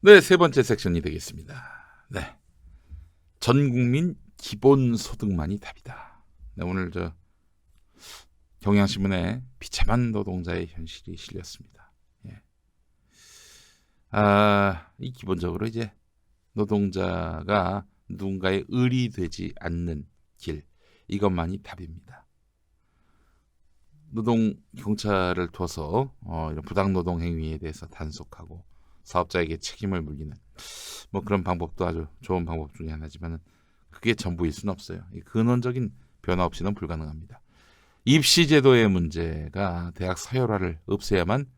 네, 세 번째 섹션이 되겠습니다. 네, 전 국민 기본소득만이 답이다. 네, 오늘 경향신문에 비참한 노동자의 현실이 실렸습니다. 예. 이 기본적으로 이제 노동자가 누군가의 을이 되지 않는 길, 이것만이 답입니다. 노동 경찰을 둬서 이런 부당 노동 행위에 대해서 단속하고 사업자에게 책임을 물리는 뭐 그런 방법도 아주 좋은 방법 중에 하나지만 그게 전부일 수는 없어요. 이 근원적인 변화 없이는 불가능합니다. 입시제도의 문제가 대학 서열화를 없애야만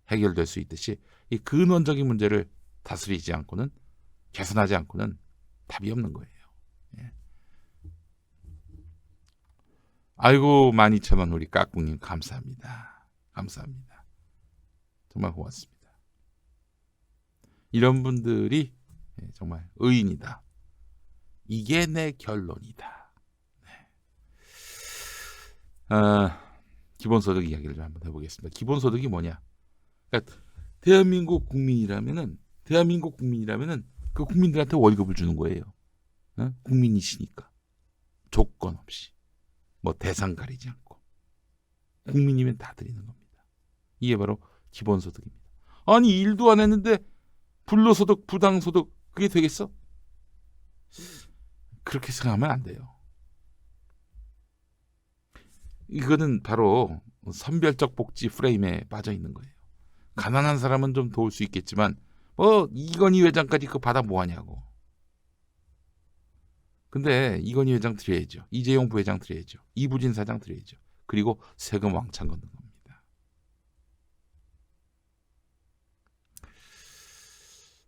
해결될 수 있듯이 이 근원적인 문제를 다스리지 않고는, 개선하지 않고는 답이 없는 거예요. 예. 아이고 12,000원 우리 까꿍님 감사합니다. 감사합니다. 정말 고맙습니다. 이런 분들이 정말 의인이다. 이게 내 결론이다. 네. 기본소득 이야기를 좀 한번 해보겠습니다. 기본소득이 뭐냐? 그러니까 대한민국 국민이라면은 그 국민들한테 월급을 주는 거예요. 국민이시니까 조건 없이 뭐 대상 가리지 않고 국민이면 다 드리는 겁니다. 이게 바로 기본소득입니다. 아니 일도 안 했는데 불로소득, 부당소득 그게 되겠어? 그렇게 생각하면 안 돼요. 이거는 바로 선별적 복지 프레임에 빠져 있는 거예요. 가난한 사람은 좀 도울 수 있겠지만 뭐 이건희 회장까지 그거 받아 뭐하냐고. 근데 이건희 회장 드려야죠. 이재용 부회장 드려야죠. 이부진 사장 드려야죠. 그리고 세금 왕창 걷는 겁니다.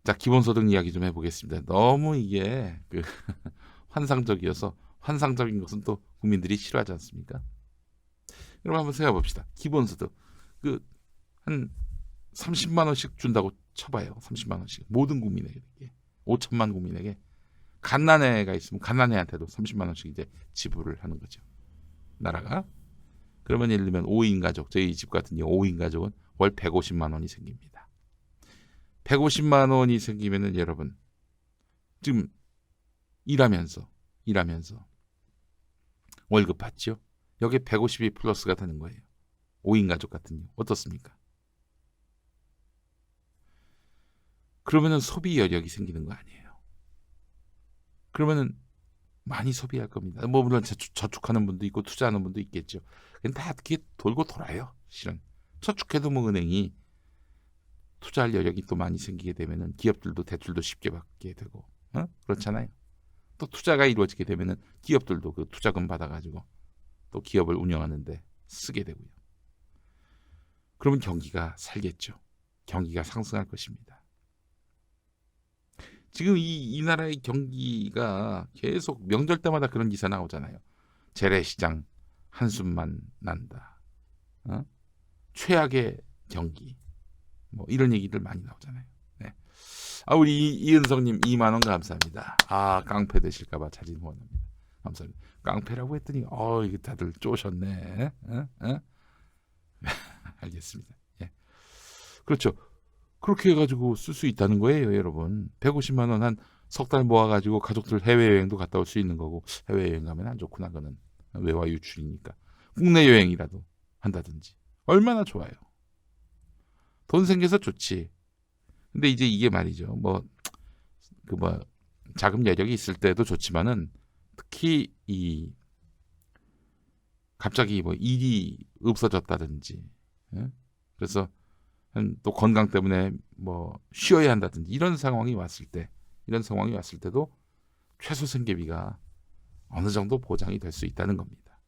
자, 기본소득 이야기 좀 해보겠습니다. 너무 이게 환상적이어서 환상적인 것은 또 국민들이 싫어하지 않습니까? 그럼 한번 생각해 봅시다. 기본소득 한 30만 원씩 준다고 쳐봐요. 30만 원씩 모든 국민에게 5천만 국민에게 갓난애가 있으면 갓난애한테도 30만 원씩 이제 지불을 하는 거죠. 나라가. 그러면 예를 들면 5인 가족, 저희 집 같은 경우 5인 가족은 월 150만 원이 생깁니다. 150만 원이 생기면은 여러분 지금 일하면서 월급 받죠. 여기에 150이 플러스가 되는 거예요. 5인 가족 같은 경우 어떻습니까? 그러면은 소비 여력이 생기는 거 아니에요. 그러면은 많이 소비할 겁니다. 뭐 물론 저축하는 분도 있고 투자하는 분도 있겠죠. 근데 다 그게 돌고 돌아요. 실은 저축해도 뭐 은행이 투자할 여력이 또 많이 생기게 되면은 기업들도 대출도 쉽게 받게 되고 그렇잖아요. 또 투자가 이루어지게 되면은 기업들도 그 투자금 받아가지고 또 기업을 운영하는데 쓰게 되고요. 그러면 경기가 살겠죠. 경기가 상승할 것입니다. 지금 이 나라의 경기가 계속 명절 때마다 그런 기사 나오잖아요. 재래시장 한숨만 난다. 최악의 경기. 뭐 이런 얘기들 많이 나오잖아요. 네. 우리 이은성님 2만 원 감사합니다. 깡패 되실까봐 자진 후원합니다. 감사합니다. 깡패라고 했더니 이게 다들 쪼셨네. 알겠습니다. 예. 그렇죠. 그렇게 해가지고 쓸 수 있다는 거예요, 여러분. 150만 원 한 석 달 모아가지고 가족들 해외여행도 갔다 올 수 있는 거고 해외여행 가면 안 좋구나, 그는 외화 유출이니까 국내 여행이라도 한다든지 얼마나 좋아요. 돈 생겨서 좋지. 근데 이제 이게 말이죠. 자금 여력이 있을 때도 좋지만은 특히 갑자기 뭐 일이 없어졌다든지, 그래서 또 건강 때문에 뭐 쉬어야 한다든지 이런 상황이 왔을 때도 최소 생계비가 어느 정도 보장이 될 수 있다는 겁니다.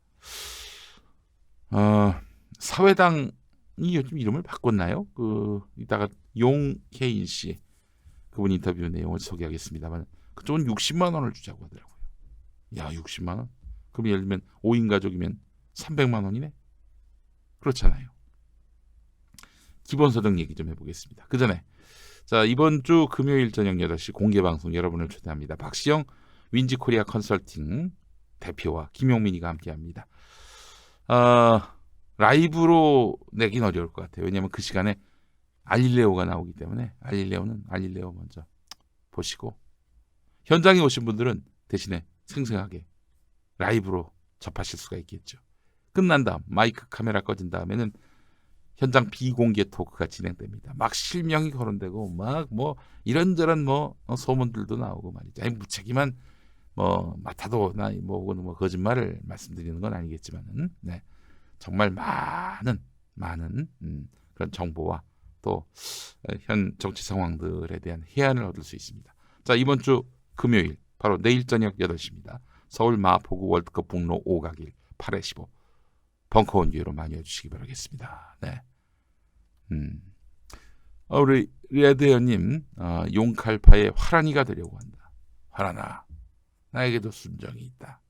사회당이 요즘 이름을 바꿨나요? 이따가 용혜인 씨 그분 인터뷰 내용을 소개하겠습니다만 그쪽은 60만 원을 주자고 하더라고요. 야, 60만 원? 그럼 예를 들면 5인 가족이면 300만 원이네? 그렇잖아요. 기본소득 얘기 좀 해보겠습니다. 그 전에 이번 주 금요일 저녁 8시 공개방송 여러분을 초대합니다. 박시영 윈지코리아 컨설팅 대표와 김용민이가 함께합니다. 라이브로 내긴 어려울 것 같아요. 왜냐하면 그 시간에 알릴레오가 나오기 때문에 알릴레오 먼저 보시고 현장에 오신 분들은 대신에 생생하게 라이브로 접하실 수가 있겠죠. 끝난 다음 마이크 카메라 꺼진 다음에는 현장 비공개 토크가 진행됩니다. 막 실명이 거론되고 막 뭐 이런저런 뭐 소문들도 나오고 말이죠. 아니, 무책임한 뭐 마타도나 뭐 거짓말을 말씀드리는 건 아니겠지만은 네, 정말 많은 그런 정보와 또 현 정치 상황들에 대한 해안을 얻을 수 있습니다. 자, 이번 주 금요일 바로 내일 저녁 8시입니다. 서울 마포구 월드컵 북로 5가길 8-15 벙커원 기회로 많이 해주시기 바라겠습니다. 네. 우리 레드연님 용칼파의 화란이가 되려고 한다. 화란아, 나에게도 순정이 있다.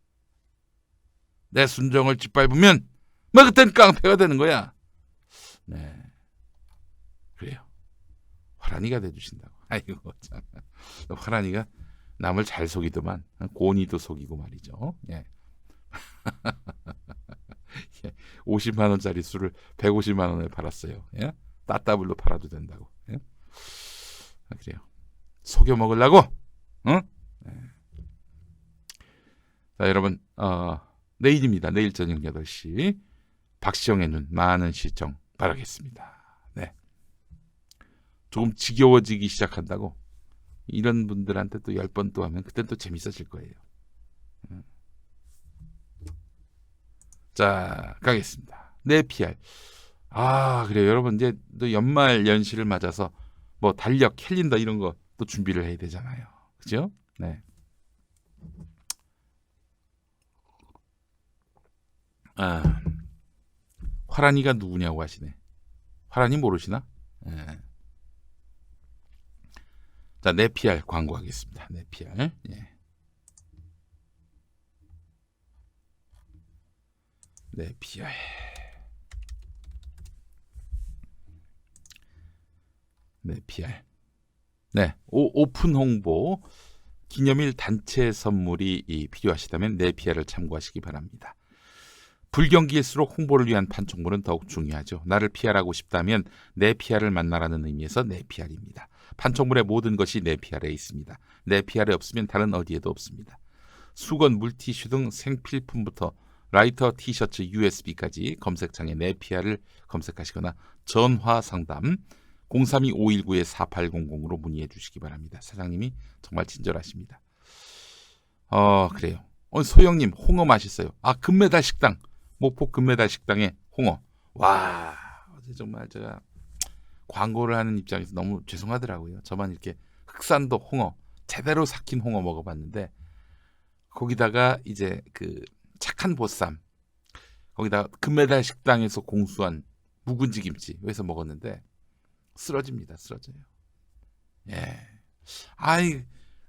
내 순정을 짓밟으면 뭐 그땐 깡패가 되는 거야. 네, 그래요. 화란이가 돼주신다고. 아이고 참. 화란이가 남을 잘 속이더만 고니도 속이고 말이죠. 예. 50만 원짜리 술을 150만 원에 팔았어요. 예? 따따블로 팔아도 된다고. 예? 그래요. 속여 먹으려고? 응? 예. 자, 여러분 내일입니다. 내일 저녁 8시 박시영의 눈 많은 시청 바라겠습니다. 네. 조금 지겨워지기 시작한다고 이런 분들한테 또 10번 또 하면 그땐 또 재밌어질 거예요. 자, 가겠습니다. 내 PR. 그래요. 여러분 이제 또 연말 연시를 맞아서 뭐 달력, 캘린더 이런 거 또 준비를 해야 되잖아요. 그죠? 네. 화란이가 누구냐고 하시네. 화란이 모르시나? 네. 자, 내 PR 광고하겠습니다. 내 PR. 예. 네, PR. 네, PR. 네, 오픈 홍보 기념일 단체 선물이 필요하시다면 네, PR을 참고하시기 바랍니다. 불경기일수록 홍보를 위한 판촉물은 더욱 중요하죠. 나를 PR하고 싶다면 내 PR을 만나라는 의미에서 내 PR입니다. 판촉물의 모든 것이 내 PR에 있습니다. 내 PR이 없으면 다른 어디에도 없습니다. 수건, 물티슈 등 생필품부터 라이터, 티셔츠, USB까지 검색창에 내 PR을 검색하시거나 전화 상담 032-519-4800으로 문의해 주시기 바랍니다. 사장님이 정말 친절하십니다. 그래요. 소영님 홍어 맛있어요. 금메달 식당 목포 금메달 식당의 홍어. 와, 어제 정말 제가 광고를 하는 입장에서 너무 죄송하더라고요. 저만 이렇게 흑산도 홍어 제대로 삭힌 홍어 먹어봤는데 거기다가 이제 그 착한 보쌈 거기다 금메달 식당에서 공수한 묵은지 김치 해서 먹었는데 쓰러집니다. 쓰러져요. 예.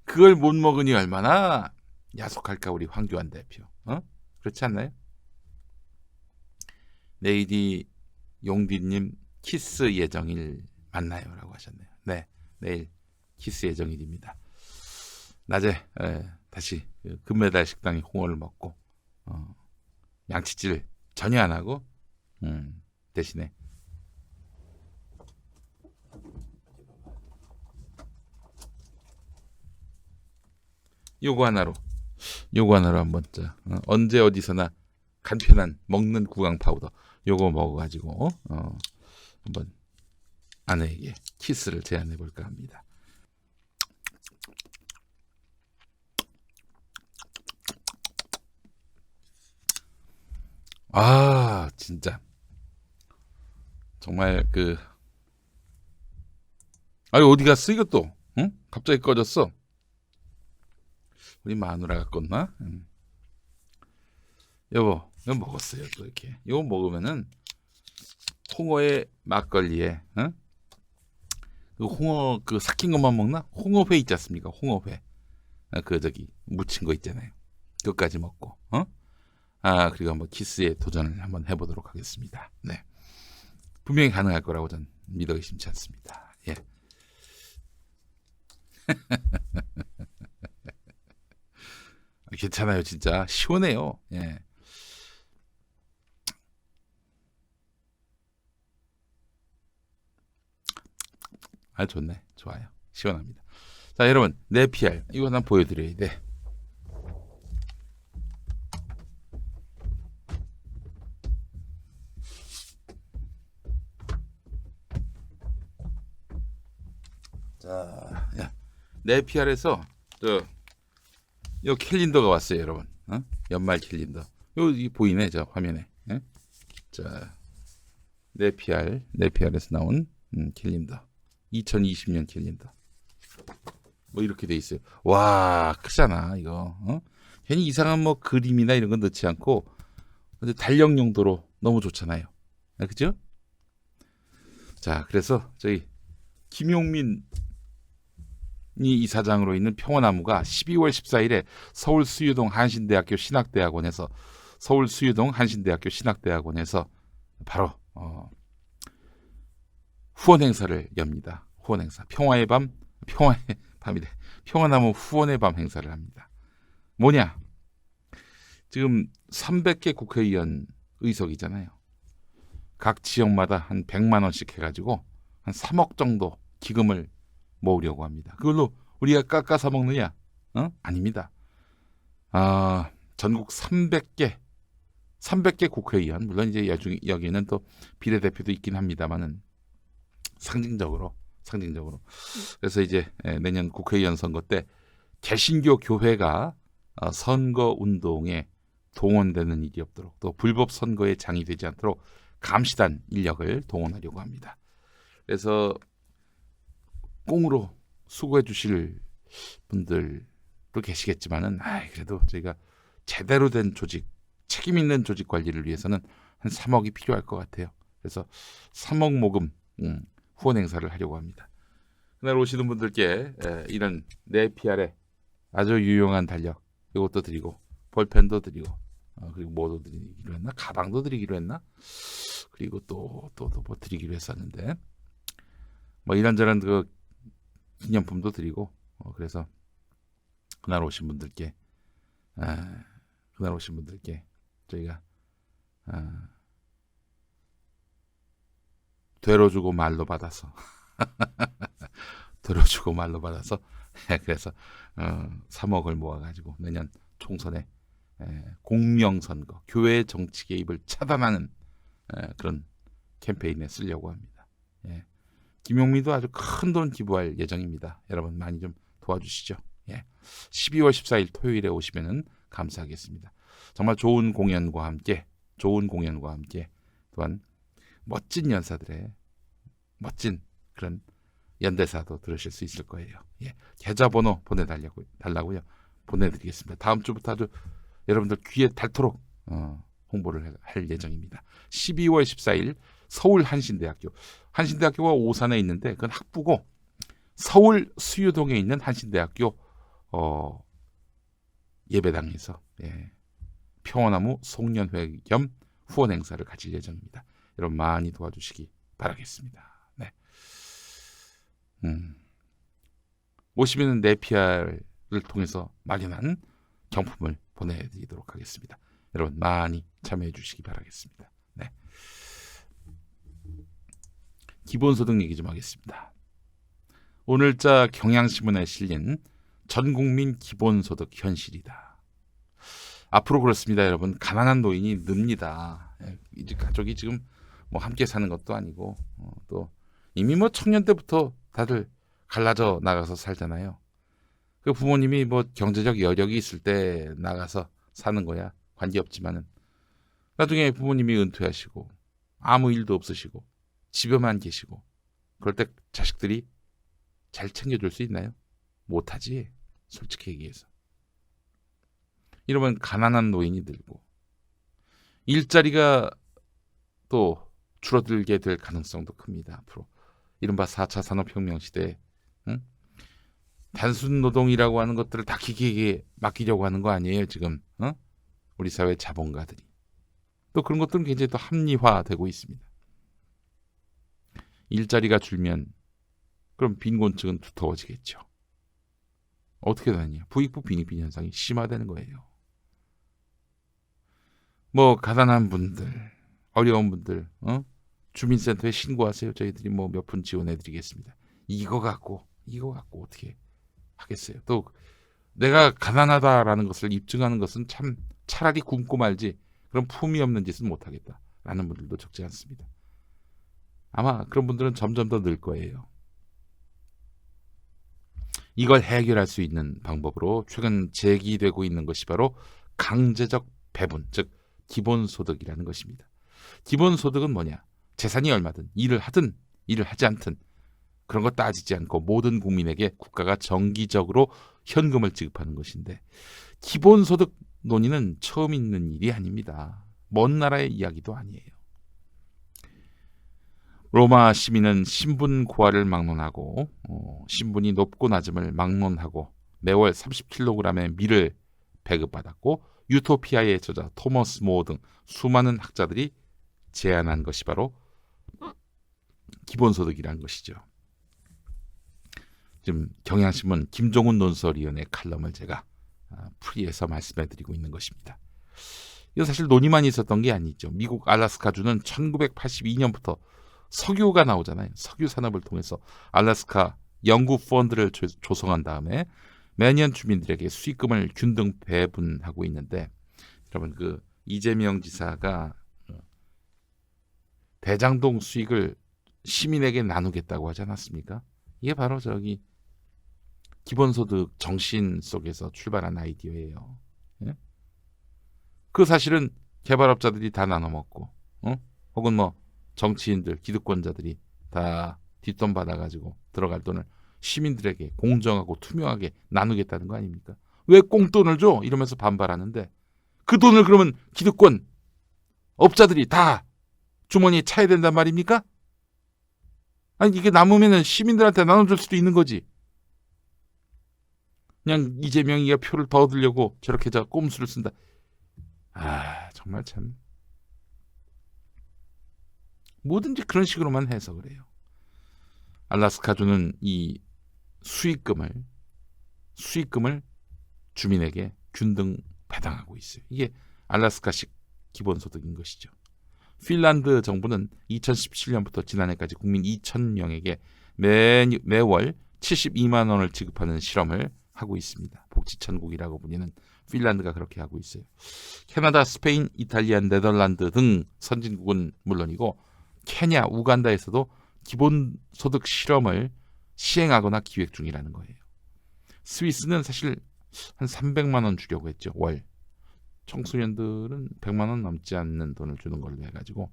그걸 못 먹으니 얼마나 야속할까 우리 황교안 대표. 그렇지 않나요? 네이디 용디님 키스 예정일 맞나요?라고 하셨네요. 네, 내일 키스 예정일입니다. 낮에 다시 금메달 식당의 홍어를 먹고 양치질 전혀 안 하고 대신에 요거 하나로 한번 언제 어디서나 간편한 먹는 구강 파우더 요거 먹어가지고 한번 아내에게 키스를 제안해 볼까 합니다. 진짜 정말 어디 갔어 이것도? 응? 갑자기 꺼졌어. 우리 마누라가 껐나? 여보, 이거 먹었어요. 또 이렇게. 이거 먹으면은 홍어의 막걸리에, 그 홍어 삭힌 것만 먹나? 홍어회 있지 않습니까? 홍어회. 무친 거 있잖아요. 그것까지 먹고, 그리고 한번 키스에 도전을 한번 해보도록 하겠습니다. 네. 분명히 가능할 거라고 전 믿어 의심치 않습니다. 예. 괜찮아요, 진짜 시원해요. 예. 아, 좋네. 좋아요. 시원합니다. 자, 여러분, 네피알 이거 하나 보여드려야 돼. 자, 야, 네피알에서 요 캘린더가 왔어요, 여러분. 연말 캘린더. 이 보이네, 저 화면에. 예? 자, 네피알에서 나온 캘린더. 2020년 캘린더. 뭐 이렇게 돼 있어요. 와, 크잖아, 이거. 괜히 이상한 뭐 그림이나 이런 건 넣지 않고 근데 달력 용도로 너무 좋잖아요. 그죠? 자, 그래서 저희 김용민 이사장으로 있는 평화나무가 12월 14일에 서울 수유동 한신대학교 신학대학원에서 바로 후원 행사를 엽니다. 후원 행사. 평화의 밤이래. 평화나무 후원의 밤 행사를 합니다. 뭐냐? 지금 300개 국회의원 의석이잖아요. 각 지역마다 한 100만 원씩 해가지고 한 3억 정도 기금을 모으려고 합니다. 그걸로 우리가 깎아서 먹느냐? 아닙니다. 전국 300개 국회의원, 물론 이제 여기는 또 비례대표도 있긴 합니다만은 상징적으로. 그래서 이제 내년 국회의원 선거 때 개신교 교회가 선거 운동에 동원되는 일이 없도록 또 불법 선거에 장이 되지 않도록 감시단 인력을 동원하려고 합니다. 그래서 꽁으로 수고해 주실 분들도 계시겠지만은 그래도 저희가 제대로 된 조직, 책임 있는 조직 관리를 위해서는 한 3억이 필요할 것 같아요. 그래서 3억 모금 후원 행사를 하려고 합니다. 그날 오시는 분들께 이런 네피알의 아주 유용한 달력 이것도 드리고 볼펜도 드리고 그리고 뭐도 드리기로 했나? 가방도 드리기로 했나? 그리고 또 뭐 드리기로 했었는데 뭐 이런저런 그 기념품도 드리고 그래서 그날 오신 분들께 저희가 되로주고 말로 받아서 그래서 3억을 모아가지고 내년 총선에 공명선거, 교회 정치 개입을 차단하는 그런 캠페인에 쓰려고 합니다. 김용민도 아주 큰 돈 기부할 예정입니다. 여러분 많이 좀 도와주시죠. 12월 14일 토요일에 오시면은 감사하겠습니다. 정말 좋은 공연과 함께 또한 멋진 연사들의 멋진 그런 연대사도 들으실 수 있을 거예요. 계좌번호 보내달라고요. 보내드리겠습니다. 다음 주부터 아주 여러분들 귀에 닳도록 홍보를 할 예정입니다. 12월 14일 서울 한신대학교가 오산에 있는데 그건 학부고 서울 수유동에 있는 한신대학교 예배당에서 평화나무 송년회 겸 후원 행사를 가질 예정입니다. 여러분 많이 도와주시기 바라겠습니다. 네. 오시면 네피알을 통해서 마련한 경품을 보내드리도록 하겠습니다. 여러분 많이 참여해 주시기 바라겠습니다. 네. 기본소득 얘기 좀 하겠습니다. 오늘자 경향신문에 실린 전국민 기본소득 현실이다. 앞으로 그렇습니다, 여러분. 가난한 노인이 늡니다. 이제 가족이 지금 뭐 함께 사는 것도 아니고 또 이미 뭐 청년 때부터 다들 갈라져 나가서 살잖아요. 그 부모님이 뭐 경제적 여력이 있을 때 나가서 사는 거야 관계없지만은 나중에 부모님이 은퇴하시고 아무 일도 없으시고 집에만 계시고 그럴 때 자식들이 잘 챙겨줄 수 있나요? 못하지, 솔직히 얘기해서. 이러면 가난한 노인이 늘고 일자리가 또 줄어들게 될 가능성도 큽니다. 앞으로 이른바 4차 산업혁명 시대에 단순 노동이라고 하는 것들을 다 기계에게 맡기려고 하는 거 아니에요 지금 우리 사회 자본가들이. 또 그런 것들은 굉장히 또 합리화되고 있습니다. 일자리가 줄면 그럼 빈곤층은 두터워지겠죠. 어떻게 되느냐? 부익부 빈익빈 현상이 심화되는 거예요. 뭐 가난한 분들, 어려운 분들 주민센터에 신고하세요. 저희들이 뭐 몇 푼 지원해드리겠습니다. 이거 갖고 어떻게 하겠어요. 또 내가 가난하다라는 것을 입증하는 것은 참 차라리 굶고 말지 그런 품위 없는 짓은 못하겠다라는 분들도 적지 않습니다. 아마 그런 분들은 점점 더 늘 거예요. 이걸 해결할 수 있는 방법으로 최근 제기되고 있는 것이 바로 강제적 배분, 즉 기본소득이라는 것입니다. 기본소득은 뭐냐? 재산이 얼마든 일을 하든 일을 하지 않든 그런 거 따지지 않고 모든 국민에게 국가가 정기적으로 현금을 지급하는 것인데 기본소득 논의는 처음 있는 일이 아닙니다. 먼 나라의 이야기도 아니에요. 로마 시민은 신분 고하를 막론하고 신분이 높고 낮음을 막론하고 매월 30kg의 밀을 배급받았고 유토피아의 저자 토머스 모어 등 수많은 학자들이 제안한 것이 바로 기본소득이라는 것이죠. 지금 경향신문 김종훈 논설위원의 칼럼을 제가 풀이해서 말씀해드리고 있는 것입니다. 이거 사실 논의만 있었던 게 아니죠. 미국 알래스카주는 1982년부터 석유가 나오잖아요. 석유 산업을 통해서 알래스카 연구 펀드를 조성한 다음에 매년 주민들에게 수익금을 균등 배분하고 있는데 여러분 그 이재명 지사가 대장동 수익을 시민에게 나누겠다고 하지 않았습니까? 이게 바로 저기 기본소득 정신 속에서 출발한 아이디어예요. 예? 그 사실은 개발업자들이 다 나눠 먹고, 혹은 뭐 정치인들, 기득권자들이 다 뒷돈 받아가지고 들어갈 돈을 시민들에게 공정하고 투명하게 나누겠다는 거 아닙니까? 왜 꽁돈을 줘? 이러면서 반발하는데 그 돈을 그러면 기득권 업자들이 다 주머니에 차야 된단 말입니까? 아니 이게 남으면은 시민들한테 나눠줄 수도 있는 거지. 그냥 이재명이가 표를 더 얻으려고 저렇게 저 꼼수를 쓴다. 정말 참 뭐든지 그런 식으로만 해석을 해요. 알래스카주는 이 수익금을 주민에게 균등 배당하고 있어요. 이게 알래스카식 기본소득인 것이죠. 핀란드 정부는 2017년부터 지난해까지 국민 2,000명에게 매월 72만 원을 지급하는 실험을 하고 있습니다. 복지천국이라고 불리는 핀란드가 그렇게 하고 있어요. 캐나다, 스페인, 이탈리아, 네덜란드 등 선진국은 물론이고 케냐, 우간다에서도 기본소득 실험을 시행하거나 기획 중이라는 거예요. 스위스는 사실 한 300만 원 주려고 했죠. 월. 청소년들은 100만 원 넘지 않는 돈을 주는 걸로 해가지고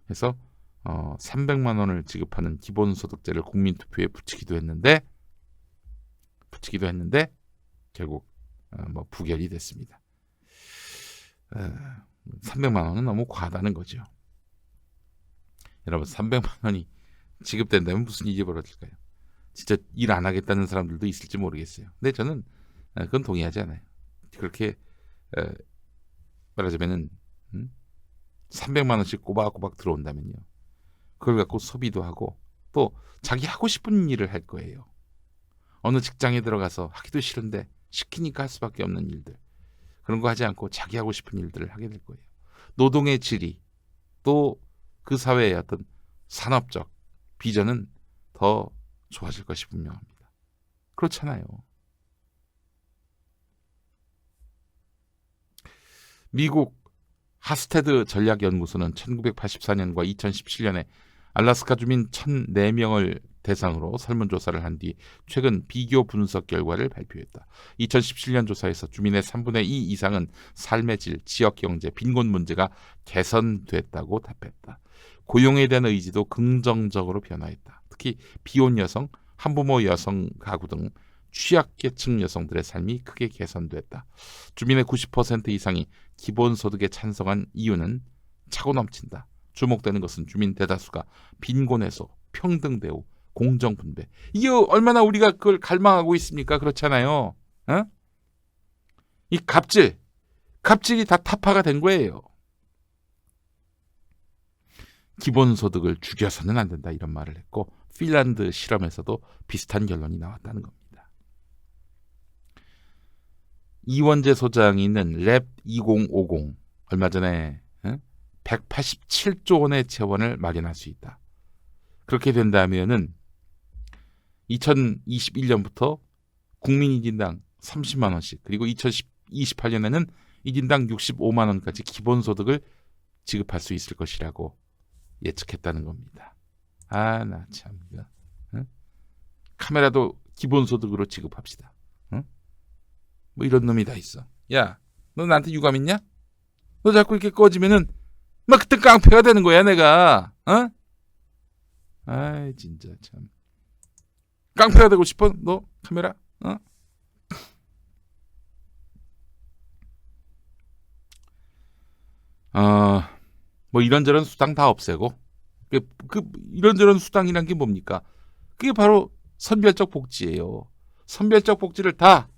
해서 300만 원을 지급하는 기본소득제를 국민투표에 붙이기도 했는데 결국 뭐 부결이 됐습니다. 300만 원은 너무 과하다는 거죠. 여러분 300만 원이 지급된다면 무슨 일이 벌어질까요? 진짜 일 안 하겠다는 사람들도 있을지 모르겠어요. 근데 저는 그건 동의하지 않아요. 그렇게 말하자면은 300만 원씩 꼬박꼬박 들어온다면요. 그걸 갖고 소비도 하고 또 자기 하고 싶은 일을 할 거예요. 어느 직장에 들어가서 하기도 싫은데 시키니까 할 수밖에 없는 일들. 그런 거 하지 않고 자기 하고 싶은 일들을 하게 될 거예요. 노동의 질이 또 그 사회의 어떤 산업적 비전은 더 좋아질 것이 분명합니다. 그렇잖아요. 미국 하스테드 전략연구소는 1984년과 2017년에 알래스카 주민 1,004명을 대상으로 설문조사를 한 뒤 최근 비교 분석 결과를 발표했다. 2017년 조사에서 주민의 3분의 2 이상은 삶의 질, 지역경제, 빈곤 문제가 개선됐다고 답했다. 고용에 대한 의지도 긍정적으로 변화했다. 특히 비혼 여성, 한부모 여성 가구 등 취약계층 여성들의 삶이 크게 개선됐다. 주민의 90% 이상이 기본소득에 찬성한 이유는 차고 넘친다. 주목되는 것은 주민 대다수가 빈곤 해소, 평등 대우, 공정 분배. 이게 얼마나 우리가 그걸 갈망하고 있습니까? 그렇잖아요. 이 갑질이 다 타파가 된 거예요. 기본소득을 죽여서는 안 된다 이런 말을 했고 핀란드 실험에서도 비슷한 결론이 나왔다는 겁니다. 이원재 소장이 있는 랩 2050 얼마 전에 187조 원의 재원을 마련할 수 있다. 그렇게 된다면은 2021년부터 국민 1인당 30만 원씩, 그리고 2028년에는 1인당 65만 원까지 기본소득을 지급할 수 있을 것이라고 예측했다는 겁니다. 아, 나 참. 응? 카메라도 기본소득으로 지급합시다. 응? 뭐 이런 놈이 다 있어. 야, 너 나한테 유감 있냐? 너 자꾸 이렇게 꺼지면은 막 그때 깡패가 되는 거야, 내가. 어? 아이, 진짜 참. 깡패가 되고 싶어? 너 카메라? 어? 뭐 이런저런 수당 다 없애고, 이런저런 수당이란 게 뭡니까? 그게 바로 선별적 복지예요. 선별적 복지를 다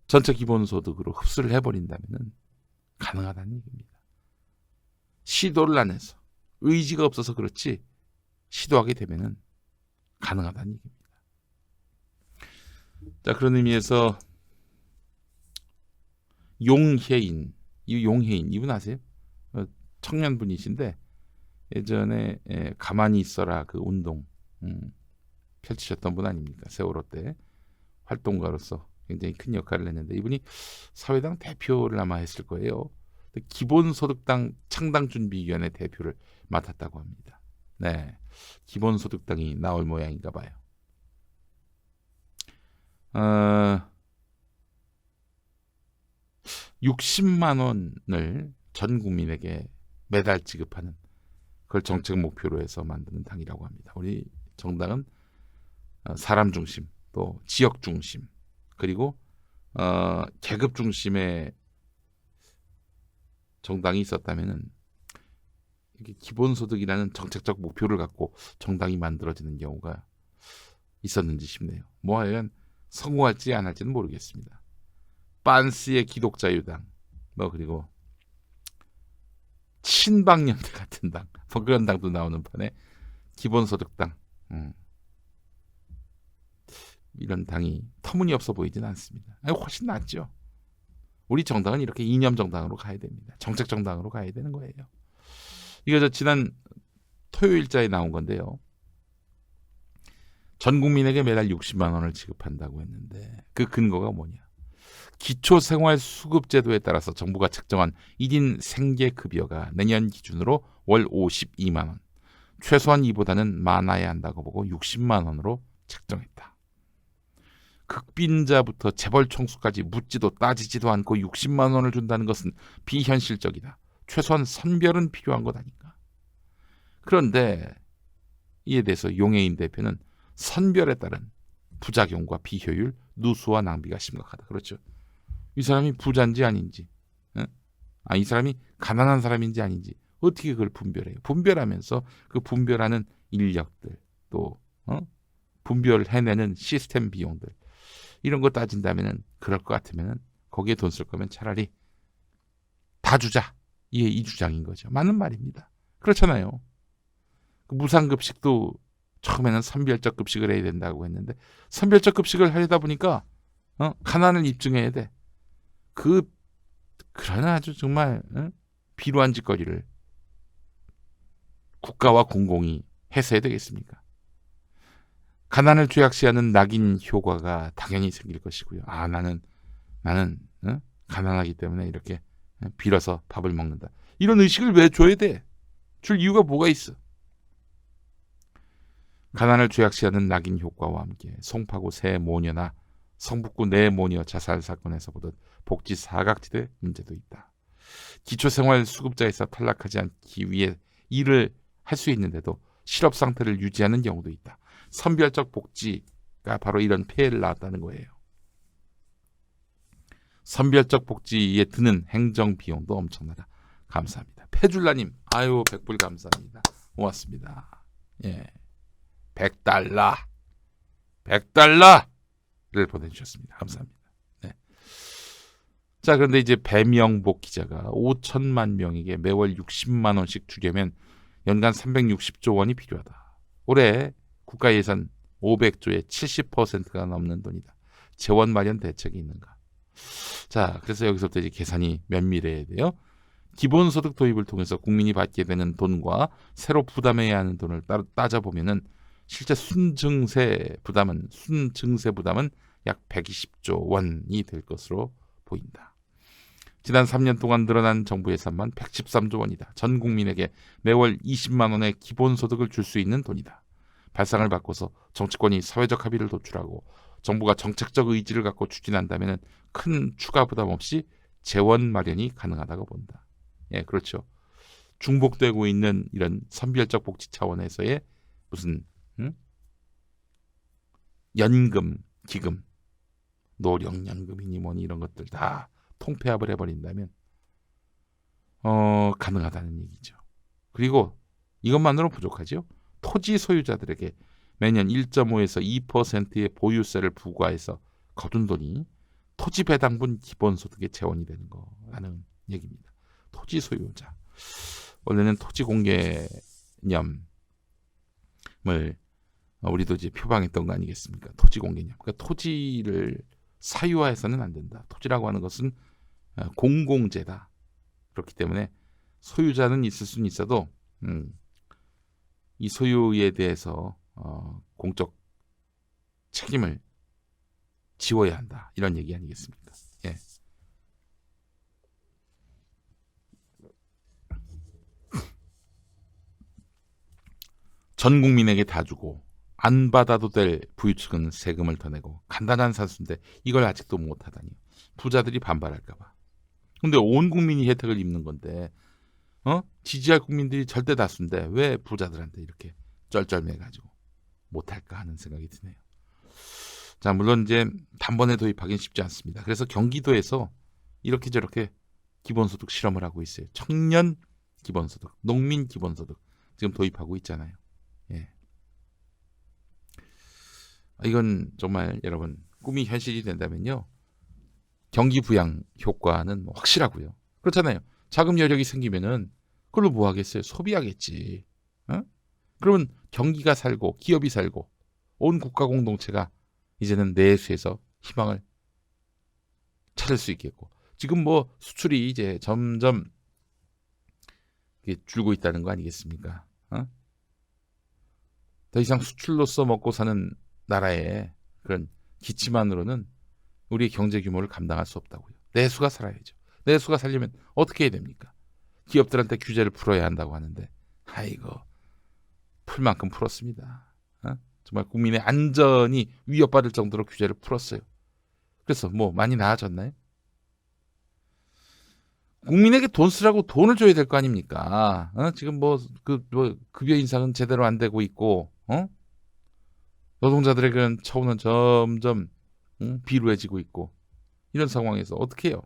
전체 기본소득으로 흡수를 해버린다면 가능하다는 얘기입니다. 시도를 안 해서, 의지가 없어서 그렇지 시도하게 되면 가능하다는 얘기입니다. 자, 그런 의미에서 용혜인, 이분 아세요? 청년분이신데 예전에 가만히 있어라 그 운동 펼치셨던 분 아닙니까? 세월호 때 활동가로서 굉장히 큰 역할을 했는데, 이분이 사회당 대표를 아마 했을 거예요. 기본소득당 창당준비위원회 대표를 맡았다고 합니다. 네, 기본소득당이 나올 모양인가 봐요. 60만 원을 전 국민에게 매달 지급하는, 그걸 정책 목표로 해서 만드는 당이라고 합니다. 우리 정당은 사람 중심, 또 지역 중심, 그리고 계급 중심의 정당이 있었다면은 이게 기본소득이라는 정책적 목표를 갖고 정당이 만들어지는 경우가 있었는지 싶네요. 뭐 하여간 성공할지 안 할지는 모르겠습니다. 빤스의 기독자유당, 뭐 그리고 친박연대 같은 당, 뭐 그런 당도 나오는 판에 기본소득당, 이런 당이 터무니없어 보이진 않습니다. 훨씬 낫죠. 우리 정당은 이렇게 이념 정당으로 가야 됩니다. 정책 정당으로 가야 되는 거예요. 이거 저 지난 토요일자에 나온 건데요. 전 국민에게 매달 60만 원을 지급한다고 했는데 그 근거가 뭐냐? 기초생활수급제도에 따라서 정부가 책정한 1인 생계급여가 내년 기준으로 월 52만 원, 최소한 이보다는 많아야 한다고 보고 60만 원으로 책정했다. 극빈자부터 재벌 총수까지 묻지도 따지지도 않고 60만 원을 준다는 것은 비현실적이다. 최소한 선별은 필요한 것 아닌가. 그런데 이에 대해서 용혜인 대표는 선별에 따른 부작용과 비효율, 누수와 낭비가 심각하다. 그렇죠. 이 사람이 부자인지 아닌지, 이 사람이 가난한 사람인지 아닌지 어떻게 그걸 분별해요? 분별하면서 그 분별하는 인력들, 또 분별해내는 시스템 비용들, 이런 거 따진다면은 그럴 것 같으면은 거기에 돈 쓸 거면 차라리 다 주자. 이게 이 주장인 거죠. 맞는 말입니다. 그렇잖아요. 그 무상급식도 처음에는 선별적 급식을 해야 된다고 했는데 선별적 급식을 하려다 보니까 가난을 입증해야 돼. 그런 아주 정말 비루한 짓거리를 국가와 공공이 해서야 되겠습니까? 가난을 죄악시하는 낙인 효과가 당연히 생길 것이고요. 나는 가난하기 때문에 이렇게 빌어서 밥을 먹는다. 이런 의식을 왜 줘야 돼? 줄 이유가 뭐가 있어? 가난을 죄악시하는 낙인 효과와 함께 송파구 새 모녀나 성북구 내 모녀 자살 사건에서 보듯 복지 사각지대 문제도 있다. 기초생활수급자에서 탈락하지 않기 위해 일을 할 수 있는데도 실업 상태를 유지하는 경우도 있다. 선별적 복지가 바로 이런 폐해를 낳았다는 거예요. 선별적 복지에 드는 행정 비용도 엄청나다. 감사합니다. 페줄라님, 아유 100불 감사합니다. 고맙습니다. 예, 100달러를 보내주셨습니다. 감사합니다. 네. 자, 그런데 이제 배명복 기자가 5천만 명에게 매월 60만 원씩 주려면 연간 360조 원이 필요하다. 올해 국가 예산 500조의 70%가 넘는 돈이다. 재원 마련 대책이 있는가? 자, 그래서 여기서부터 이제 계산이 면밀해야 돼요. 기본소득 도입을 통해서 국민이 받게 되는 돈과 새로 부담해야 하는 돈을 따져보면은 실제 순증세 부담은 약 120조 원이 될 것으로 보인다. 지난 3년 동안 늘어난 정부 예산만 113조 원이다. 전 국민에게 매월 20만 원의 기본소득을 줄 수 있는 돈이다. 발상을 바꿔서 정치권이 사회적 합의를 도출하고 정부가 정책적 의지를 갖고 추진한다면 큰 추가 부담 없이 재원 마련이 가능하다고 본다. 예, 그렇죠. 중복되고 있는 이런 선별적 복지 차원에서의 무슨 연금, 기금, 노령연금이니 뭐니 이런 것들 다 통폐합을 해버린다면 가능하다는 얘기죠. 그리고 이것만으로 부족하죠. 토지 소유자들에게 매년 1.5에서 2%의 보유세를 부과해서 거둔 돈이 토지 배당분 기본소득의 재원이 되는 거라는 얘기입니다. 토지 소유자. 원래는 토지 공개념을 우리도 이제 표방했던 거 아니겠습니까? 토지 공개념. 그러니까 토지를 사유화해서는 안 된다. 토지라고 하는 것은 공공재다. 그렇기 때문에 소유자는 있을 수는 있어도 이 소유에 대해서 공적 책임을 지워야 한다. 이런 얘기 아니겠습니까? 예. 전 국민에게 다 주고 안 받아도 될 부유층은 세금을 더 내고 간단한 산수인데 이걸 아직도 못하다니 부자들이 반발할까 봐. 근데 온 국민이 혜택을 입는 건데 지지할 국민들이 절대 다수인데 왜 부자들한테 이렇게 쩔쩔매가지고 못할까 하는 생각이 드네요. 자, 물론 이제 단번에 도입하기는 쉽지 않습니다. 그래서 경기도에서 이렇게 저렇게 기본소득 실험을 하고 있어요. 청년 기본소득, 농민 기본소득 지금 도입하고 있잖아요. 예. 이건 정말 여러분 꿈이 현실이 된다면요. 경기 부양 효과는 확실하고요. 그렇잖아요. 자금 여력이 생기면은 그걸로 뭐 하겠어요? 소비하겠지. 그러면 경기가 살고 기업이 살고 온 국가 공동체가 이제는 내수에서 희망을 찾을 수 있겠고 지금 뭐 수출이 이제 점점 줄고 있다는 거 아니겠습니까? 더 이상 수출로서 먹고 사는 나라의 그런 기치만으로는 우리의 경제 규모를 감당할 수 없다고요. 내수가 살아야죠. 내수가 살려면 어떻게 해야 됩니까? 기업들한테 규제를 풀어야 한다고 하는데 아이고 풀 만큼 풀었습니다. 정말 국민의 안전이 위협받을 정도로 규제를 풀었어요. 그래서 뭐 많이 나아졌나요? 국민에게 돈 쓰라고 돈을 줘야 될 거 아닙니까? 지금 급여 인상은 제대로 안 되고 있고, 노동자들에게는 처우는 점점 비루해지고 있고 이런 상황에서 어떻게 해요?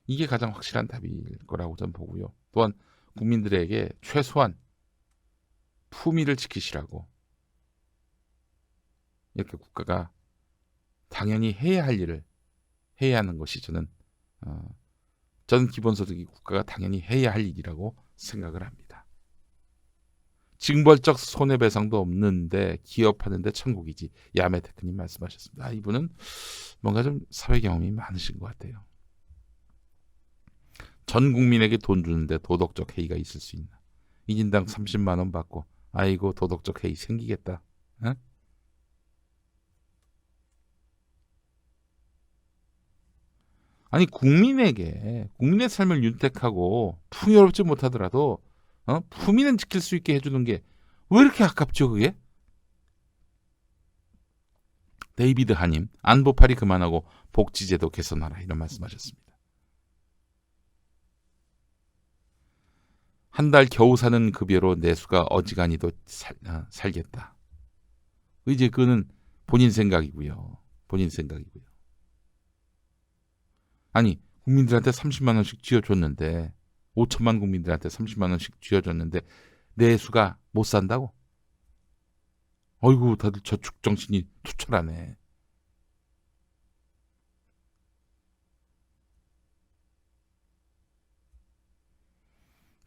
이게 가장 확실한 답일 거라고 저는 보고요. 또한 국민들에게 최소한 품위를 지키시라고 이렇게 국가가 당연히 해야 할 일을 해야 하는 것이 저는 기본소득이 국가가 당연히 해야 할 일이라고 생각을 합니다. 징벌적 손해배상도 없는데 기업하는데 천국이지. 야매테크님 말씀하셨습니다. 이분은 뭔가 좀 사회 경험이 많으신 것 같아요. 전 국민에게 돈 주는데 도덕적 해이가 있을 수 있나. 1인당 30만 원 받고 아이고 도덕적 해이 생기겠다. 아니 국민의 삶을 윤택하고 풍요롭지 못하더라도 품위는 지킬 수 있게 해주는 게 왜 이렇게 아깝죠 그게? 데이비드 하님 안보팔이 그만하고 복지제도 개선하라 이런 말씀하셨습니다. 한 달 겨우 사는 급여로 내수가 어지간히도 살겠다. 이제 그거는 본인 생각이고요. 아니 국민들한테 30만 원씩 쥐어줬는데 5천만 국민들한테 30만 원씩 쥐어줬는데 내수가 못 산다고? 어이구 다들 저축 정신이 투철하네.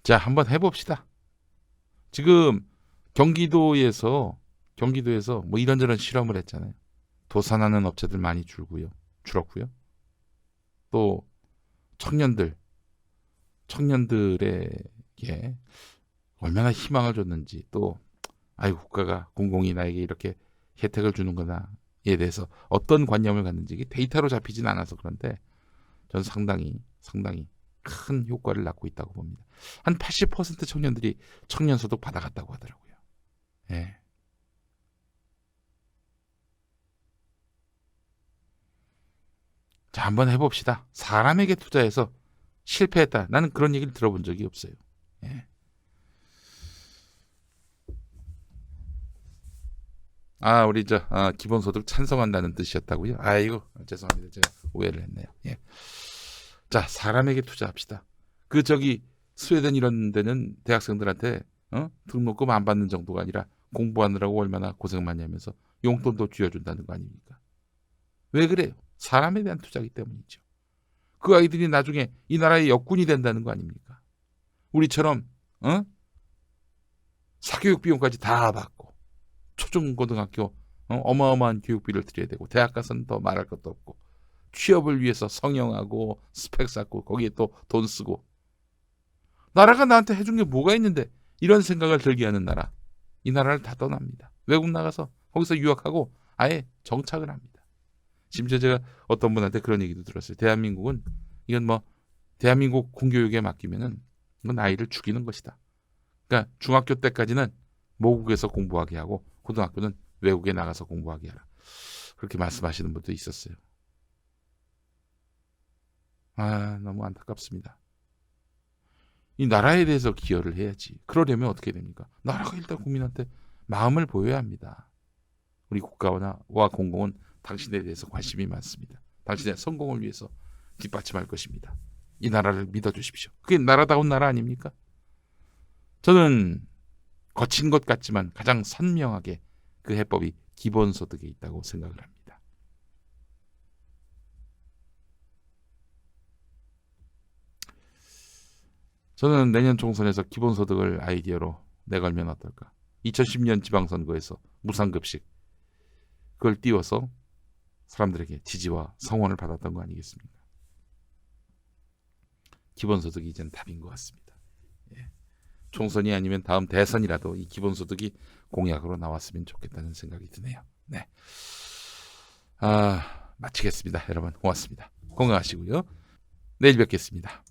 자 한번 해봅시다. 지금 경기도에서 뭐 이런저런 실험을 했잖아요. 도산하는 업체들 많이 줄었고요. 또 청년들에게 얼마나 희망을 줬는지 또 아이고 국가가 공공이 나에게 이렇게 혜택을 주는구나에 대해서 어떤 관념을 갖는지 이게 데이터로 잡히진 않아서 그런데 저는 상당히 큰 효과를 낳고 있다고 봅니다. 한 80% 청년들이 청년소득 받아갔다고 하더라고요. 예. 자, 한번 해봅시다. 사람에게 투자해서 실패했다. 나는 그런 얘기를 들어본 적이 없어요. 예. 우리 기본소득 찬성한다는 뜻이었다고요? 아이고, 죄송합니다. 제가 오해를 했네요. 예. 자, 사람에게 투자합시다. 스웨덴 이런 데는 대학생들한테 등록금 안 받는 정도가 아니라 공부하느라고 얼마나 고생 많이 하면서 용돈도 쥐어준다는 거 아닙니까? 왜 그래요? 사람에 대한 투자이기 때문이죠. 그 아이들이 나중에 이 나라의 역군이 된다는 거 아닙니까? 우리처럼 사교육 비용까지 다 받고 초중고등학교 어마어마한 교육비를 들여야 되고 대학 가서는 더 말할 것도 없고 취업을 위해서 성형하고 스펙 쌓고 거기에 또 돈 쓰고 나라가 나한테 해준 게 뭐가 있는데 이런 생각을 들게 하는 나라 이 나라를 다 떠납니다. 외국 나가서 거기서 유학하고 아예 정착을 합니다. 심지어 제가 어떤 분한테 그런 얘기도 들었어요. 대한민국은 이건 대한민국 공교육에 맡기면은 이건 아이를 죽이는 것이다. 그러니까 중학교 때까지는 모국에서 공부하게 하고 고등학교는 외국에 나가서 공부하게 하라. 그렇게 말씀하시는 분도 있었어요. 너무 안타깝습니다. 이 나라에 대해서 기여를 해야지. 그러려면 어떻게 됩니까? 나라가 일단 국민한테 마음을 보여야 합니다. 우리 국가와 공공은 당신에 대해서 관심이 많습니다. 당신의 성공을 위해서 뒷받침할 것입니다. 이 나라를 믿어주십시오. 그게 나라다운 나라 아닙니까? 저는 거친 것 같지만 가장 선명하게 그 해법이 기본소득에 있다고 생각을 합니다. 저는 내년 총선에서 기본소득을 아이디어로 내걸면 어떨까? 2010년 지방선거에서 무상급식 그걸 띄워서 사람들에게 지지와 성원을 받았던 거 아니겠습니까? 기본소득이 이젠 답인 것 같습니다. 예. 총선이 아니면 다음 대선이라도 이 기본소득이 공약으로 나왔으면 좋겠다는 생각이 드네요. 네. 마치겠습니다. 여러분 고맙습니다. 건강하시고요. 내일 뵙겠습니다.